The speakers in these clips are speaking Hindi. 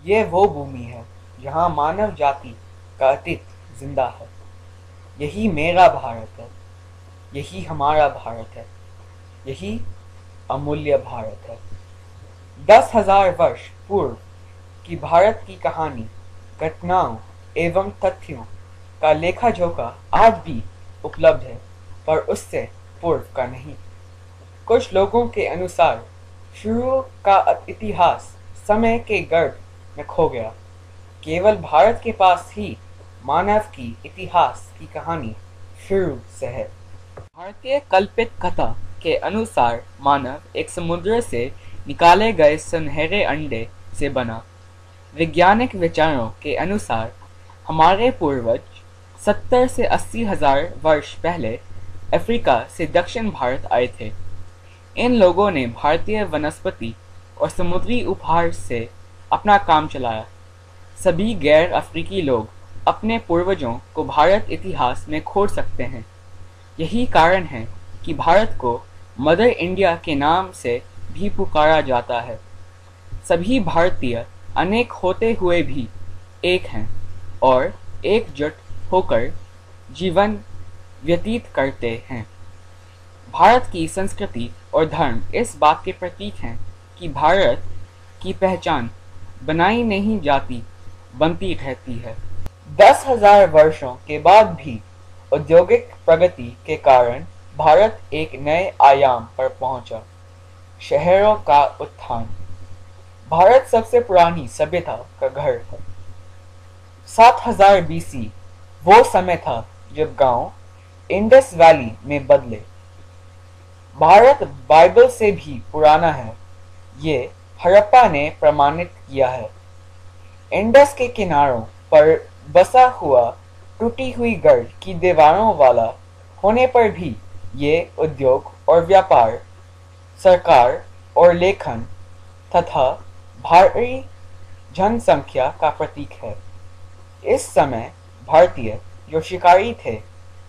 ये वो भूमि है जहाँ मानव जाति का अतीत जिंदा है। यही मेरा भारत है, यही हमारा भारत है, यही अमूल्य भारत है। 10,000 वर्ष पूर्व की भारत की कहानी, घटनाओं एवं तथ्यों का लेखा जोखा आज भी उपलब्ध है, पर उससे पूर्व का नहीं। कुछ लोगों के अनुसार शुरू का इतिहास समय के गर्भ में खो गया। केवल भारत के पास ही मानव की इतिहास की कहानी शुरू से है। भारतीय कल्पित कथा के अनुसार मानव एक समुद्र से निकाले गए सुनहरे अंडे से बना। वैज्ञानिक विचारों के अनुसार हमारे पूर्वज 70 से 80,000 वर्ष पहले अफ्रीका से दक्षिण भारत आए थे। इन लोगों ने भारतीय वनस्पति और समुद्री उपहार से अपना काम चलाया। सभी गैर अफ्रीकी लोग अपने पूर्वजों को भारत इतिहास में खोज सकते हैं। यही कारण है कि भारत को मदर इंडिया के नाम से भी पुकारा जाता है। सभी भारतीय अनेक होते हुए भी एक हैं और एकजुट होकर जीवन व्यतीत करते हैं। भारत की संस्कृति और धर्म इस बात के प्रतीक हैं कि भारत की पहचान बनाई नहीं जाती, बनती रहती है। 10,000 वर्षों के बाद भी औद्योगिक प्रगति के कारण भारत एक नए आयाम पर पहुंचा। शहरों का उत्थान। भारत सबसे पुरानी सभ्यता का घर है। 7,000 BC वो समय था जब गांव इंडस वैली में बदले। भारत बाइबल से भी पुराना है, ये हड़प्पा ने प्रमाणित किया है। इंडस के किनारों पर बसा हुआ टूटी हुई गढ़ की दीवारों वाला होने पर भी ये उद्योग और व्यापार, सरकार और लेखन तथा भारी जनसंख्या का प्रतीक है। इस समय भारतीय जो शिकारी थे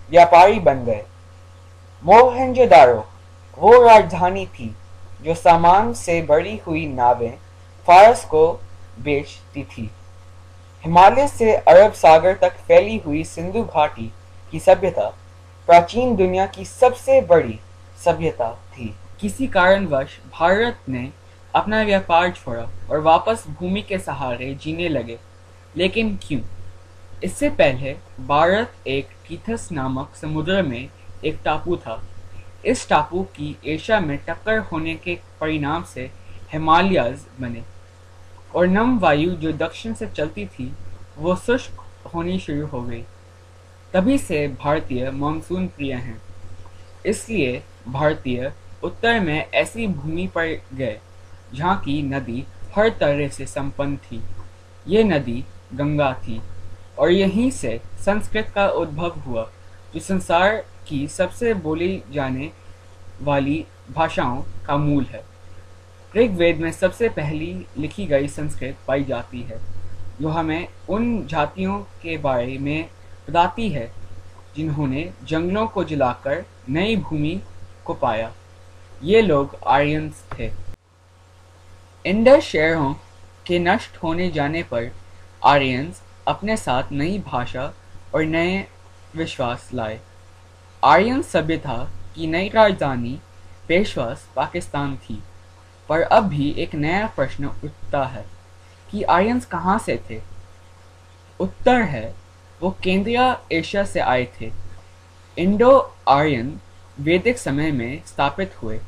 व्यापारी बन गए। मोहनजोदारो वो राजधानी थी जो सामान से भरी हुई नावें फारस को बेचती थी। हिमालय से अरब सागर तक फैली हुई सिंधु घाटी की सभ्यता प्राचीन दुनिया की सबसे बड़ी सभ्यता थी। किसी कारणवश भारत ने अपना व्यापार छोड़ा और वापस भूमि के सहारे जीने लगे। लेकिन क्यों? इससे पहले भारत एक टीथस नामक समुद्र में एक टापू था। इस टापू की एशिया में टक्कर होने के परिणाम से हिमालयाज बने और नम वायु जो दक्षिण से चलती थी वो शुष्क होनी शुरू हो गई। तभी से भारतीय मानसून प्रिय हैं। इसलिए भारतीय उत्तर में ऐसी भूमि पर गए जहाँ की नदी हर तरह से संपन्न थी। ये नदी गंगा थी और यहीं से संस्कृत का उद्भव हुआ, जो संसार की सबसे बोली जाने वाली भाषाओं का मूल है। ऋग्वेद में सबसे पहली लिखी गई संस्कृत पाई जाती है, जो हमें उन जातियों के बारे में बताती है जिन्होंने जंगलों को जलाकर नई भूमि को पाया। ये लोग आर्यंस थे। इंडस शहरों के नष्ट होने जाने पर आर्यंस अपने साथ नई भाषा और नए विश्वास लाए। आर्यन सभ्यता की नई राजधानी पेशवास पाकिस्तान थी। पर अब भी एक नया प्रश्न उठता है कि आर्यंस कहाँ से थे? उत्तर है, वो केंद्रीय एशिया से आए थे। इंडो आर्यन वैदिक समय में स्थापित हुए,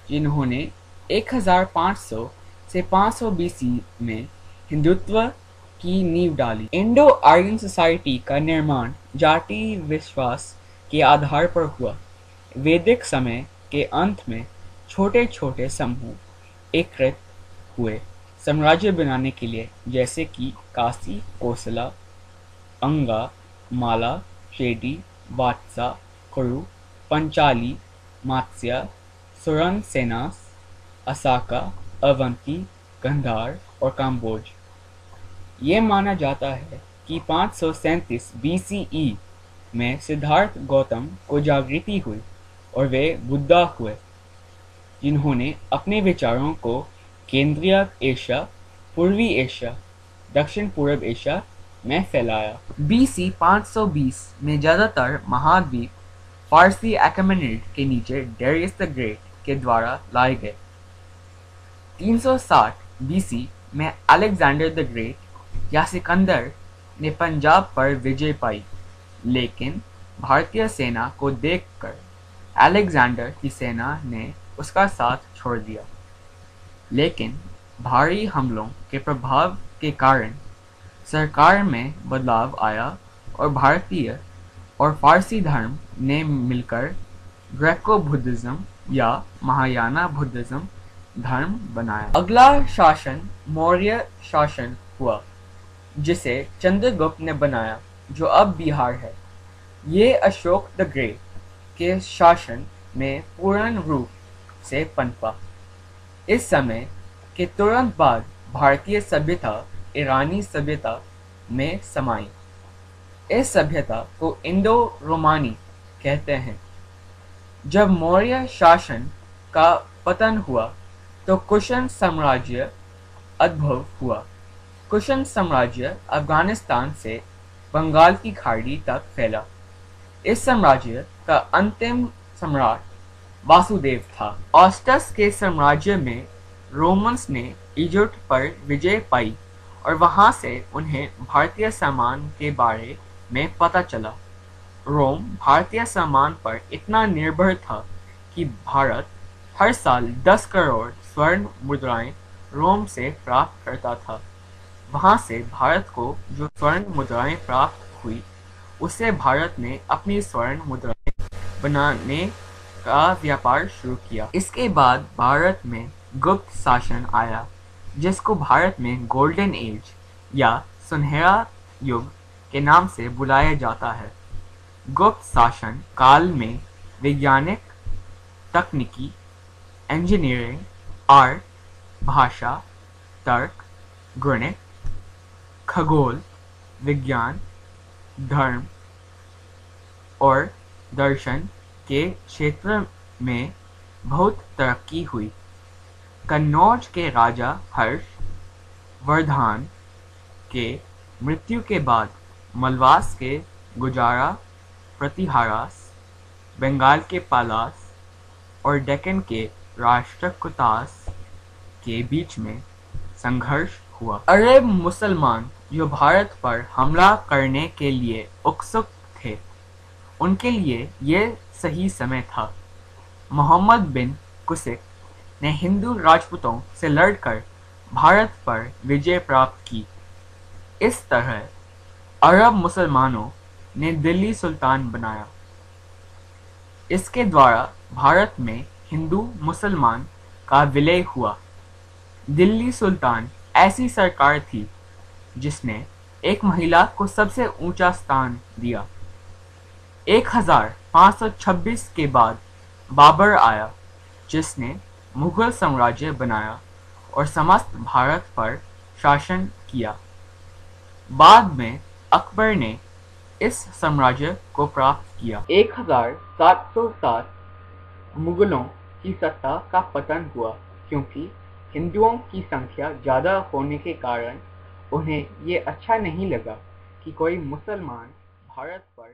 जिन्होंने 1500 से 500 BC में हिंदुत्व की नींव डाली। इंडो आर्यन सोसाइटी का निर्माण जाति विश्वास के आधार पर हुआ। वैदिक समय के अंत में छोटे छोटे समूह एकत्रित हुए साम्राज्य बनाने के लिए, जैसे कि काशी, कोसला, अंगा, माला, शेडी, वात्सा, कुरु, पंचाली, मात्स्य, सुरनसेनास, असाका, अवंती, गंधार और काम्बोज। ये माना जाता है कि 537 BCE में सिद्धार्थ गौतम को जागृति हुई और वे बुद्धा हुए, जिन्होंने अपने विचारों को केंद्रीय एशिया, पूर्वी एशिया, दक्षिण पूर्व एशिया में फैलाया। BC 520 में ज़्यादातर महाद्वीप फारसी एक्मेनिड के नीचे डेरियस द ग्रेट के द्वारा लाए गए। 360 BC में अलेक्जेंडर द ग्रेट या सिकंदर ने पंजाब पर विजय पाई, लेकिन भारतीय सेना को देखकर अलेक्जेंडर की सेना ने उसका साथ छोड़ दिया। लेकिन भारी हमलों के प्रभाव के कारण सरकार में बदलाव आया और भारतीय और फारसी धर्म ने मिलकर ग्रेको बुद्धिज्म या महायाना बुद्धिज्म धर्म बनाया। अगला शासन मौर्य शासन हुआ, जिसे चंद्रगुप्त ने बनाया, जो अब बिहार है। ये अशोक द ग्रेट के शासन में पूर्ण रूप से पनपा। इस समय के तुरंत बाद भारतीय सभ्यता ईरानी सभ्यता में समाई। इस सभ्यता को इंडो रोमानी कहते हैं। जब मौर्य शासन का पतन हुआ तो कुशन साम्राज्य उद्भव हुआ। कुशन साम्राज्य अफगानिस्तान से बंगाल की खाड़ी तक फैला। इस साम्राज्य का अंतिम सम्राट वासुदेव था। ऑस्टस के साम्राज्य में रोमन्स ने इजिप्ट पर विजय पाई और वहां से उन्हें भारतीय सामान के बारे में पता चला। रोम भारतीय सामान पर इतना निर्भर था कि भारत हर साल 10 करोड़ स्वर्ण मुद्राएं रोम से प्राप्त करता था। वहां से भारत को जो स्वर्ण मुद्राएं प्राप्त हुई, उससे भारत ने अपनी स्वर्ण मुद्राएं बनाने का व्यापार शुरू किया। इसके बाद भारत में गुप्त शासन आया, जिसको भारत में गोल्डन एज या सुनहरा युग के नाम से बुलाया जाता है। गुप्त शासन काल में वैज्ञानिक, तकनीकी, इंजीनियरिंग, आर्ट, भाषा, तर्क, गणित, खगोल विज्ञान, धर्म और दर्शन के क्षेत्र में बहुत तरक्की हुई। कन्नौज के राजा हर्ष वर्धन के मृत्यु के बाद मलवास के गुजारा, प्रतिहारास, बंगाल के पालास और डेक्कन के राष्ट्रकूटास के बीच में संघर्ष हुआ। अरब मुसलमान जो भारत पर हमला करने के लिए उत्सुक थे, उनके लिए यह सही समय था। मोहम्मद बिन कुसिक ने हिंदू राजपूतों से लड़कर भारत पर विजय प्राप्त की। इस तरह अरब मुसलमानों ने दिल्ली सुल्तान बनाया। इसके द्वारा भारत में हिंदू मुसलमान का विलय हुआ। दिल्ली सुल्तान ऐसी सरकार थी जिसने एक महिला को सबसे ऊंचा स्थान दिया। 1526 के बाद बाबर आया, जिसने मुगल साम्राज्य बनाया और समस्त भारत पर शासन किया। बाद में अकबर ने इस साम्राज्य को प्राप्त किया। 1707 मुगलों की सत्ता का पतन हुआ, क्योंकि हिंदुओं की संख्या ज़्यादा होने के कारण उन्हें ये अच्छा नहीं लगा कि कोई मुसलमान भारत पर